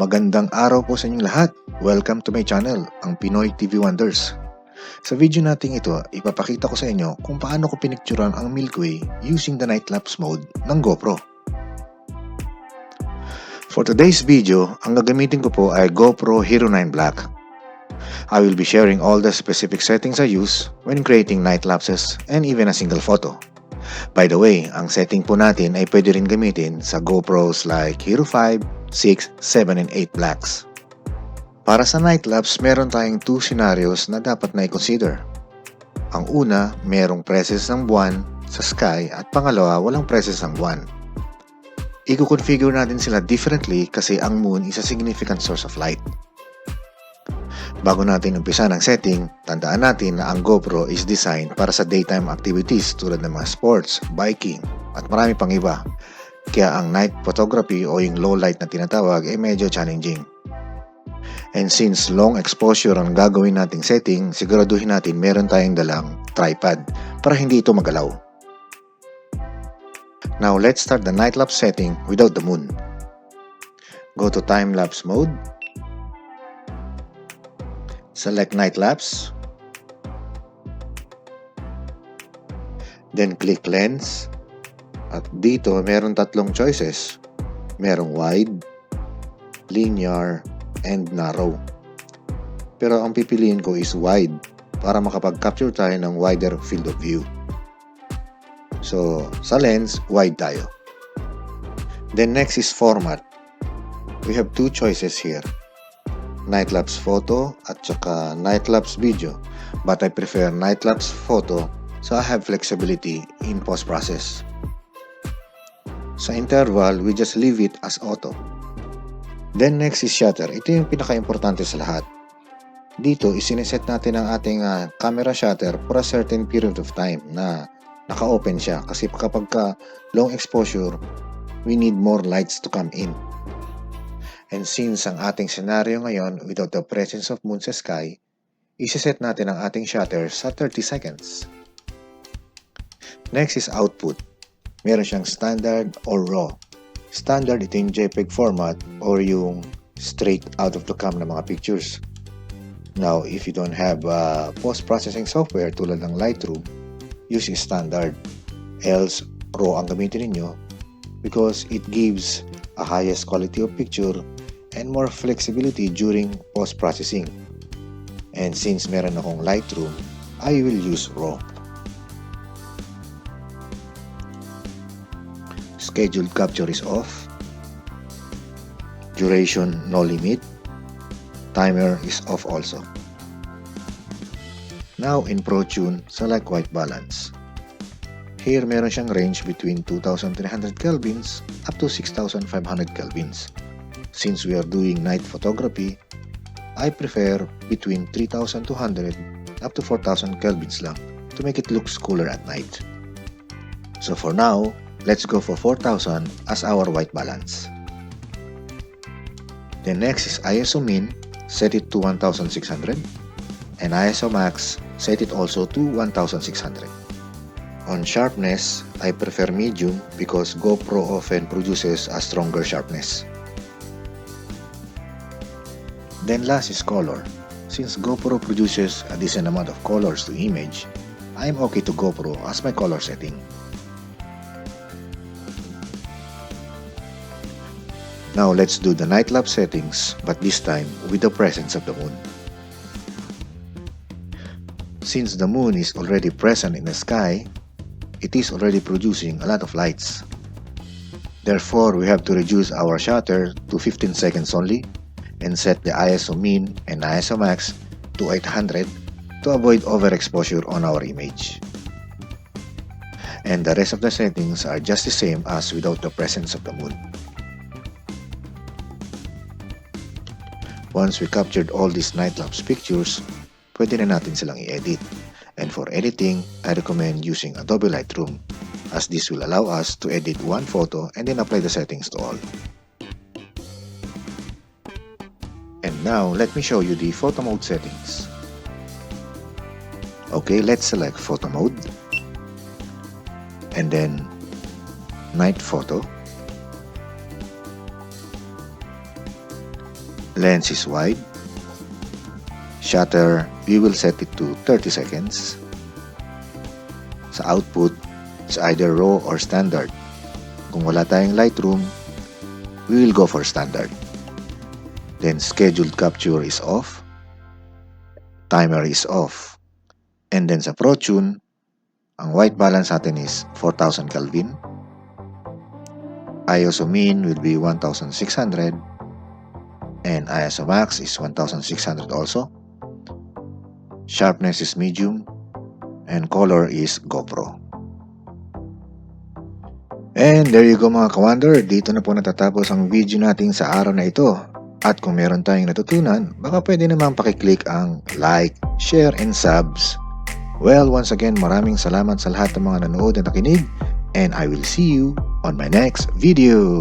Magandang araw po sa inyong lahat. Welcome to my channel, ang Pinoy TV JuaNders. Sa video natin ito, ipapakita ko sa inyo kung paano ko pinicturan ang Milky Way using the Nightlapse mode ng GoPro. For today's video, ang gagamitin ko po ay GoPro Hero 9 Black. I will be sharing all the specific settings I use when creating night lapses and even a single photo. By the way, ang setting po natin ay pwede rin gamitin sa GoPros like Hero 5, 6, 7, and 8 Blacks. Para sa night lapse, meron tayong 2 scenarios na dapat na i-consider. Ang una, merong presence ng buwan sa sky at pangalawa, walang presence ng buwan. I-configure natin sila differently kasi ang moon is a significant source of light. Bago natin umpisa ng setting, tandaan natin na ang GoPro is designed para sa daytime activities tulad ng mga sports, biking, at marami pang iba. Kaya ang night photography o yung low light na tinatawag ay medyo challenging. And since long exposure ang gagawin nating setting, siguraduhin natin meron tayong dalang tripod para hindi ito magalaw. Now let's start the night lapse setting without the moon. Go to time lapse mode. Select night lapse. Then click lens. At dito meron tatlong choices. Merong wide, linear, and narrow. Pero ang pipiliin ko is wide para makapag-capture tayo ng wider field of view. So, sa lens, wide tayo. Then next is format. We have 2 choices here. Nightlapse photo at saka nightlapse video, but I prefer nightlapse photo so I have flexibility in post-process. Sa interval, we just leave it as auto. Then next is shutter. Ito yung pinaka-importante sa lahat. Dito, isineset natin ang ating camera shutter for a certain period of time na naka-open siya kasi kapag long exposure, we need more lights to come in. And since ang ating scenario ngayon without the presence of moon sa sky, isiset natin ang ating shutter sa 30 seconds. Next is output. Meron siyang standard or raw. Standard, ito yung JPEG format or yung straight out of the cam na mga pictures. Now, if you don't have post-processing software tulad ng Lightroom, use standard. Else, raw ang gamitin ninyo because it gives a highest quality of picture and more flexibility during post-processing. And since meron akong Lightroom, I will use RAW. Scheduled capture is off. Duration no limit. Timer is off also. Now in ProTune, select white balance. Here meron siyang range between 2300 kelvins up to 6500 kelvins. Since we are doing night photography, I prefer between 3200 up to 4000 kelvins lang to make it look cooler at night. So for now, let's go for 4000 as our white balance. The next is ISO min, set it to 1600, and ISO max, set it also to 1600. On sharpness, I prefer medium because GoPro often produces a stronger sharpness. Then last is color. Since GoPro produces a decent amount of colors to image, I am okay to GoPro as my color setting. Now let's do the night lapse settings, but this time with the presence of the moon. Since the moon is already present in the sky, it is already producing a lot of lights. Therefore, we have to reduce our shutter to 15 seconds only and set the ISO min and ISO max to 800 to avoid overexposure on our image. And the rest of the settings are just the same as without the presence of the moon. Once we captured all these night-lapse pictures, pwede na natin silang i-edit. And for editing, I recommend using Adobe Lightroom as this will allow us to edit one photo and then apply the settings to all. And now, let me show you the photo mode settings. Okay, let's select photo mode. And then, night photo. Lens is wide. Shutter, we will set it to 30 seconds. Sa output, it's either RAW or standard. Kung wala tayong Lightroom, we will go for standard. Then scheduled capture is off. Timer is off. And then sa ProTune, ang white balance natin is 4000 Kelvin. ISO min will be 1600. And ISO max is 1600 also. Sharpness is medium. And color is GoPro. And there you go mga ka-wonder. Dito na po natatapos ang video natin sa araw na ito. At kung meron tayong natutunan, baka pwede naman pakiclick ang like, share, and subs. Well, once again, maraming salamat sa lahat ng mga nanood at nakinig. And I will see you on my next video.